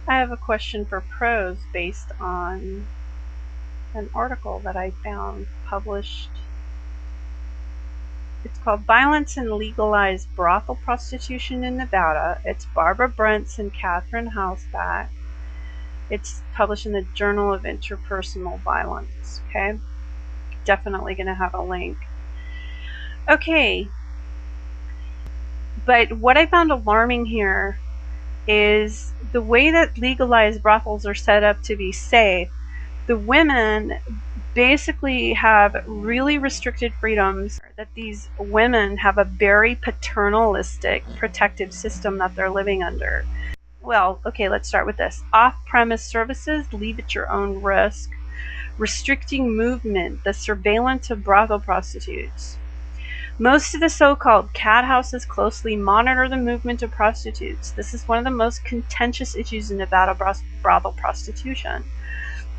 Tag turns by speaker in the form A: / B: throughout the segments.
A: I have a question for pros based on an article that I found published. It's called Violence and Legalized Brothel Prostitution in Nevada. It's Barbara Brentz and Catherine Hausbach. It's published in the Journal of Interpersonal Violence. Okay, definitely going to have a link. Okay, but what I found alarming here is the way that legalized brothels are set up to be safe. The women basically have really restricted freedoms, that these women have a very paternalistic protective system that they're living under. Well, okay, let's start with this. Off-premise services, leave at your own risk. Restricting movement, the surveillance of brothel prostitutes. Most of the so-called cat houses closely monitor the movement of prostitutes. This is one of the most contentious issues in Nevada brothel prostitution.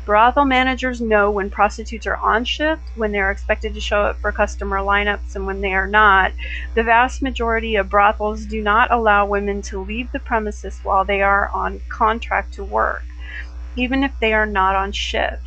A: Brothel managers know when prostitutes are on shift, when they are expected to show up for customer lineups, and when they are not. The vast majority of brothels do not allow women to leave the premises while they are on contract to work, even if they are not on shift.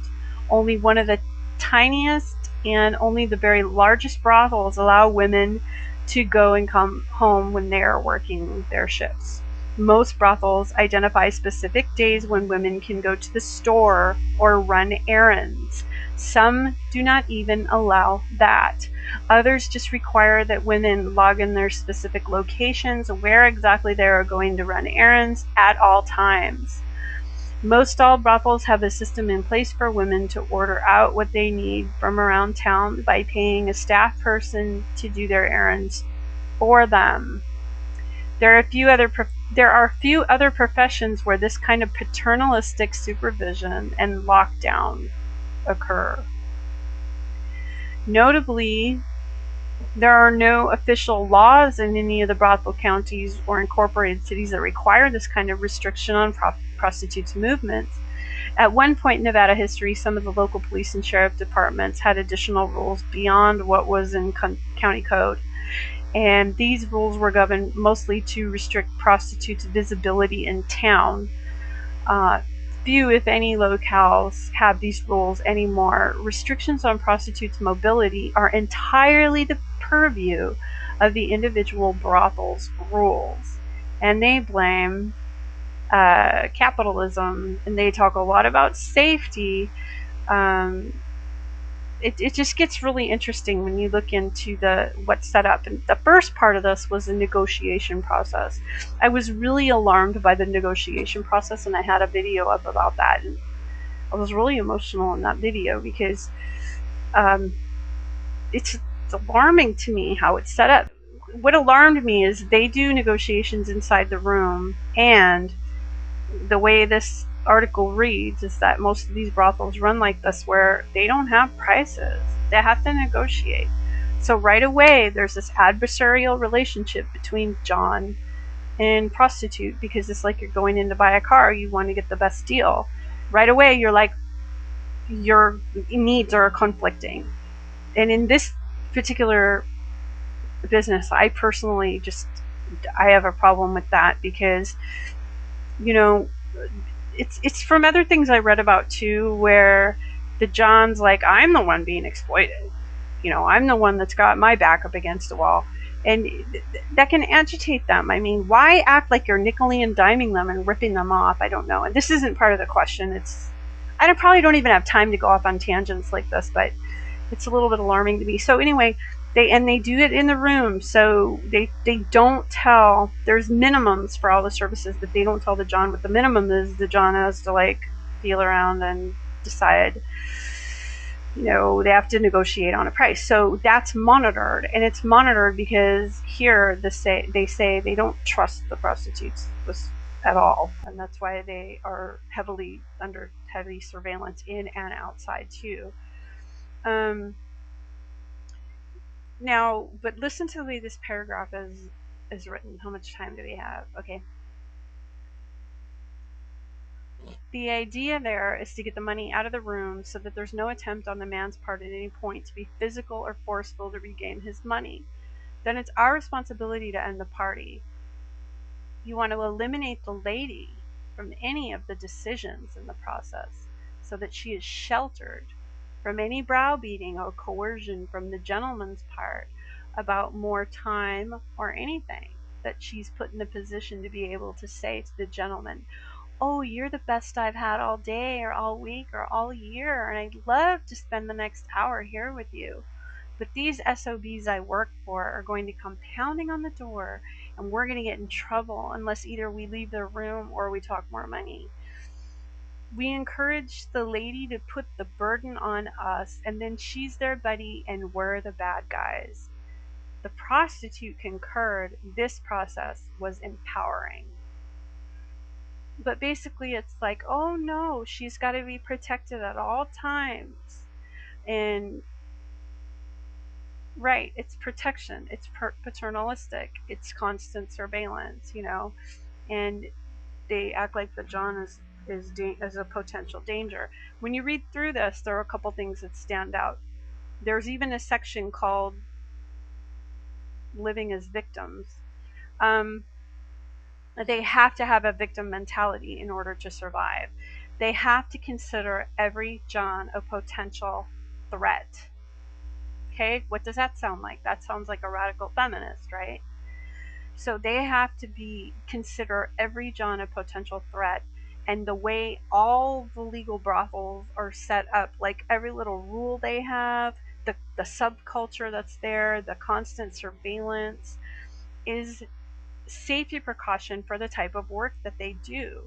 A: Only one of the tiniest and only the very largest brothels allow women to go and come home when they are working their shifts. Most brothels identify specific days when women can go to the store or run errands. Some do not even allow that. Others just require that women log in their specific locations, where exactly they are going to run errands at all times. Most all brothels have a system in place for women to order out what they need from around town by paying a staff person to do their errands for them. There are a few other professions where this kind of paternalistic supervision and lockdown occur. Notably, there are no official laws in any of the brothel counties or incorporated cities that require this kind of restriction on prostitutes' movements. At one point in Nevada history, some of the local police and sheriff departments had additional rules beyond what was in county code. And these rules were governed mostly to restrict prostitutes' visibility in town. Few, if any, locales have these rules anymore. Restrictions on prostitutes' mobility are entirely the purview of the individual brothel's rules. And they blame capitalism, and they talk a lot about safety. It just gets really interesting when you look into what's set up. And the first part of this was the negotiation process. I was really alarmed by the negotiation process, and I had a video up about that. And I was really emotional in that video because it's alarming to me how it's set up. What alarmed me is they do negotiations inside the room, and the way this article reads is that most of these brothels run like this, where they don't have prices. They have to negotiate. So right away there's this adversarial relationship between John and prostitute, because it's like you're going in to buy a car. You want to get the best deal. Right away you're like, your needs are conflicting. And in this particular business, I personally I have a problem with that, because it's from other things I read about too, where the John's like, I'm the one being exploited. I'm the one that's got my back up against the wall. And that can agitate them. I mean, why act like you're nickeling and diming them and ripping them off? I don't know. And this isn't part of the question. I probably don't even have time to go off on tangents like this, but it's a little bit alarming to me. So anyway, they do it in the room, so they don't tell. There's minimums for all the services, but they don't tell the John what the minimum is. The John has to feel around and decide. They have to negotiate on a price. So that's monitored, and it's monitored because here they say they don't trust the prostitutes at all, and that's why they are under heavy surveillance in and outside too. Now, but listen to the way this paragraph is written. How much time do we have? Okay. The idea there is to get the money out of the room so that there's no attempt on the man's part at any point to be physical or forceful to regain his money. Then it's our responsibility to end the party. You want to eliminate the lady. from any of the decisions in the process, so that she is sheltered from any browbeating or coercion from the gentleman's part about more time or anything, that she's put in a position to be able to say to the gentleman, oh, you're the best I've had all day or all week or all year, and I'd love to spend the next hour here with you. But these SOBs I work for are going to come pounding on the door, and we're going to get in trouble unless either we leave the room or we talk more money. We encourage the lady to put the burden on us, and then she's their buddy and we're the bad guys. The prostitute concurred this process was empowering. But basically it's like, oh no, she's got to be protected at all times. And right, it's protection, it's paternalistic, it's constant surveillance, and they act like that John is a potential danger. When you read through this, there are a couple things that stand out. There's even a section called living as victims. They have to have a victim mentality in order to survive. They have to consider every John a potential threat. Okay, what does that sound like? That sounds like a radical feminist, right? So they have to consider every John a potential threat, and the way all the legal brothels are set up, like every little rule they have, the subculture that's there, the constant surveillance, is safety precaution for the type of work that they do.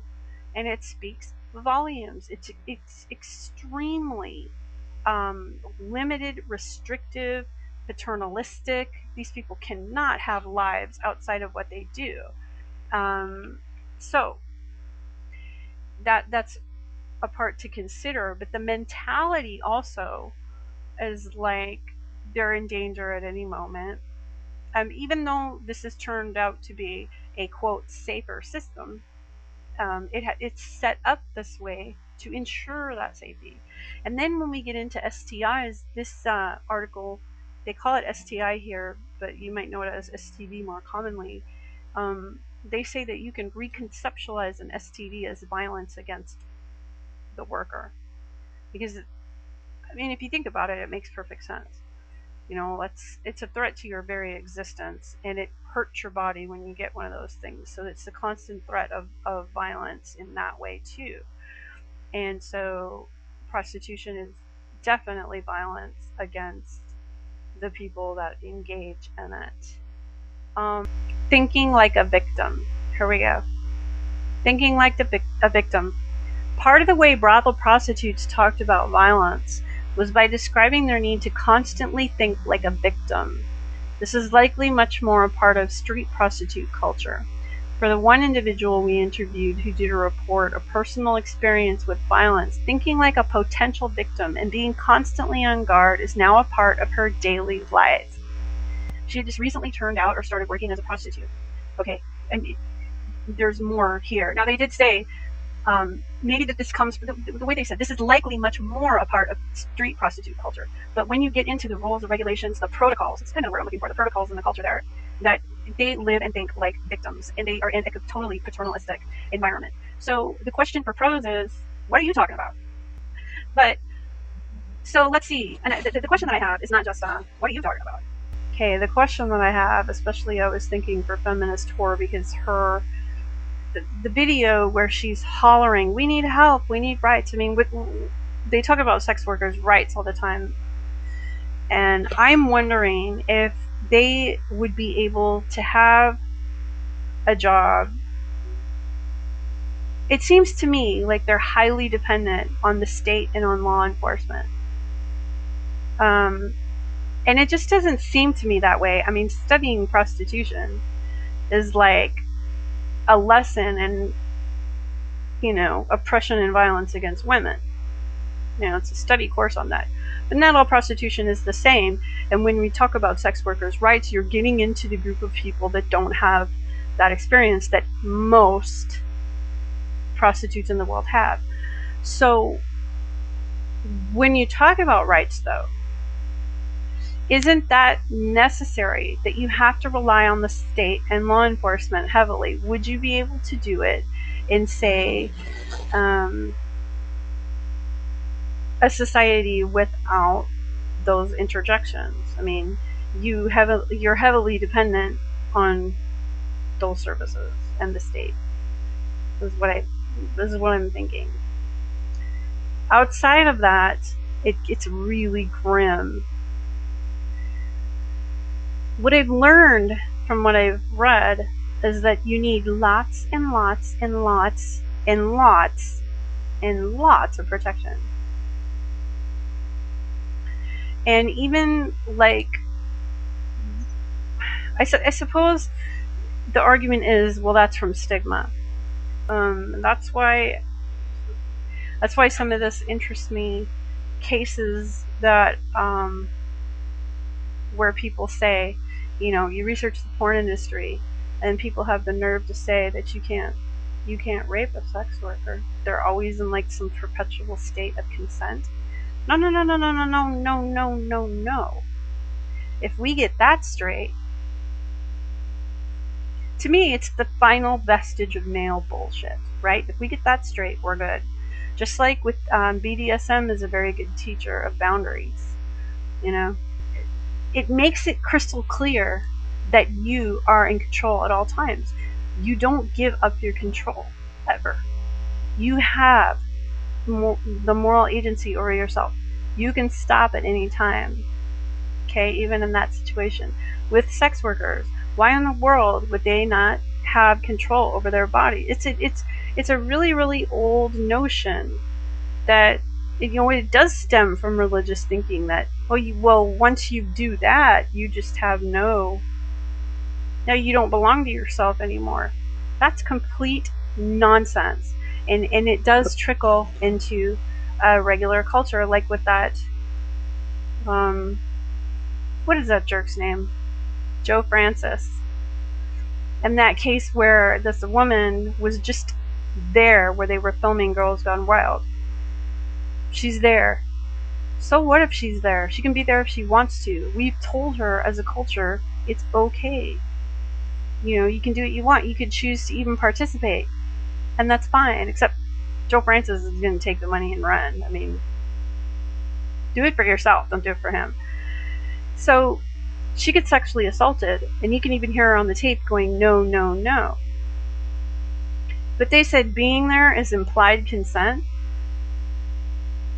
A: And it speaks volumes. It's extremely limited, restrictive, paternalistic. These people cannot have lives outside of what they do. So that's a part to consider. But the mentality also is like they're in danger at any moment. Even though this has turned out to be a, quote, safer system, it's set up this way to ensure that safety. And then when we get into STIs, this article, they call it STI here, but you might know it as STD more commonly. They say that you can reconceptualize an STD as violence against the worker. Because, if you think about it, it makes perfect sense. It's a threat to your very existence, and it hurts your body when you get one of those things. So it's a constant threat of violence in that way too. And so prostitution is definitely violence against the people that engage in it. Thinking like a victim. Here we go. Thinking like a victim. Part of the way brothel prostitutes talked about violence was by describing their need to constantly think like a victim. This is likely much more a part of street prostitute culture. For the one individual we interviewed who did a report of personal experience with violence, thinking like a potential victim and being constantly on guard is now a part of her daily life. She had just recently turned out or started working as a prostitute. Okay, and there's more here. Now they did say, maybe that this comes from the way they said, this is likely much more a part of street prostitute culture. But when you get into the rules, the regulations, the protocols, it's kind of what I'm looking for, the protocols in the culture there, that they live and think like victims, and they are in a totally paternalistic environment. So the question for pros is, what are you talking about? But, so let's see. And the question that I have is not just, what are you talking about? Okay, the question that I have, especially I was thinking for feminist whore, because the video where she's hollering, we need help, we need rights. They talk about sex workers' rights all the time. And I'm wondering if they would be able to have a job. It seems to me like they're highly dependent on the state and on law enforcement. And it just doesn't seem to me that way. Studying prostitution is like a lesson in, oppression and violence against women. It's a study course on that. But not all prostitution is the same. And when we talk about sex workers' rights, you're getting into the group of people that don't have that experience that most prostitutes in the world have. So when you talk about rights, though, Isn't that necessary, that you have to rely on the state and law enforcement heavily? Would you be able to do it in, say, a society without those interjections? I mean, you're heavily dependent on those services and the state. This is what I'm thinking. Outside of that, it gets really grim. What I've learned from what I've read is that you need lots and lots and lots and lots and lots of protection. And even, like, I suppose the argument is, well, that's from stigma. That's why some of this interests me. Cases that where people say, you research the porn industry, and people have the nerve to say that you can't rape a sex worker. They're always in, like, some perpetual state of consent. No. If we get that straight, to me, it's the final vestige of male bullshit, right? If we get that straight, we're good. Just like with BDSM is a very good teacher of boundaries. It makes it crystal clear that you are in control at all times. You don't give up your control, ever. You have the moral agency over yourself. You can stop at any time, okay, even in that situation. With sex workers, why in the world would they not have control over their body? It's a really, really old notion that, it does stem from religious thinking that, once you do that, you just have now you don't belong to yourself anymore. That's complete nonsense. And it does trickle into regular culture, like with that, what is that jerk's name? Joe Francis. And that case where this woman was just there where they were filming Girls Gone Wild. She's there. So what if she's there? She can be there if she wants to. We've told her as a culture it's okay. You can do what you want. You could choose to even participate. And that's fine. Except Joe Francis is going to take the money and run. I mean, do it for yourself. Don't do it for him. So she gets sexually assaulted, and you can even hear her on the tape going, no, no, no. But they said being there is implied consent.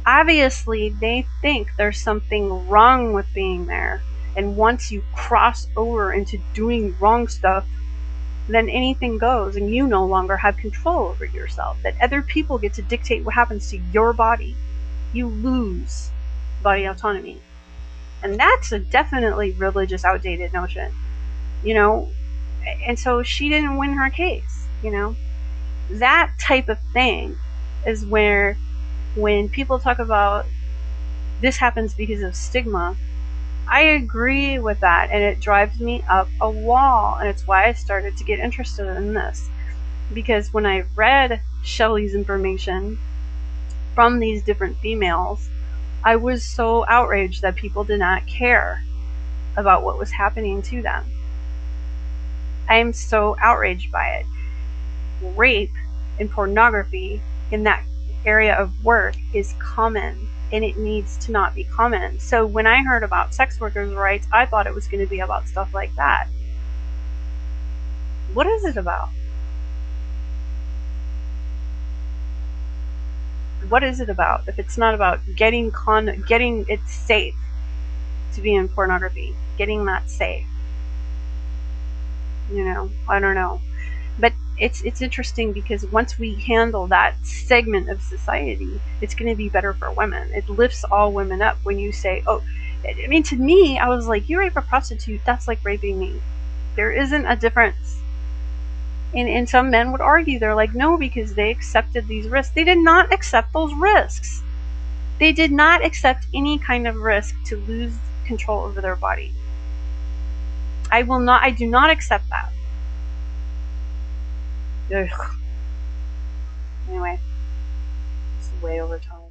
A: Obviously, they think there's something wrong with being there. And once you cross over into doing wrong stuff, then anything goes, and you no longer have control over yourself. That other people get to dictate what happens to your body. You lose body autonomy. And that's a definitely religious, outdated notion. And so she didn't win her case. That type of thing is where, when people talk about this happens because of stigma, I agree with that, and it drives me up a wall, and it's why I started to get interested in this. Because when I read Shelley's information from these different females, I was so outraged that people did not care about what was happening to them. I am so outraged by it. Rape and pornography in that area of work is common, and it needs to not be common. So when I heard about sex workers' rights, I thought it was going to be about stuff like that. What is it about? What is it about if it's not about getting it safe to be in pornography, getting that safe? I don't know. But it's interesting, because once we handle that segment of society, it's going to be better for women. It lifts all women up when you say, to me, I was like, you rape a prostitute, that's like raping me. There isn't a difference. And some men would argue, they're like, no, because they accepted these risks. They did not accept those risks. They did not accept any kind of risk to lose control over their body. I do not accept that. Ugh. Anyway, it's way over time.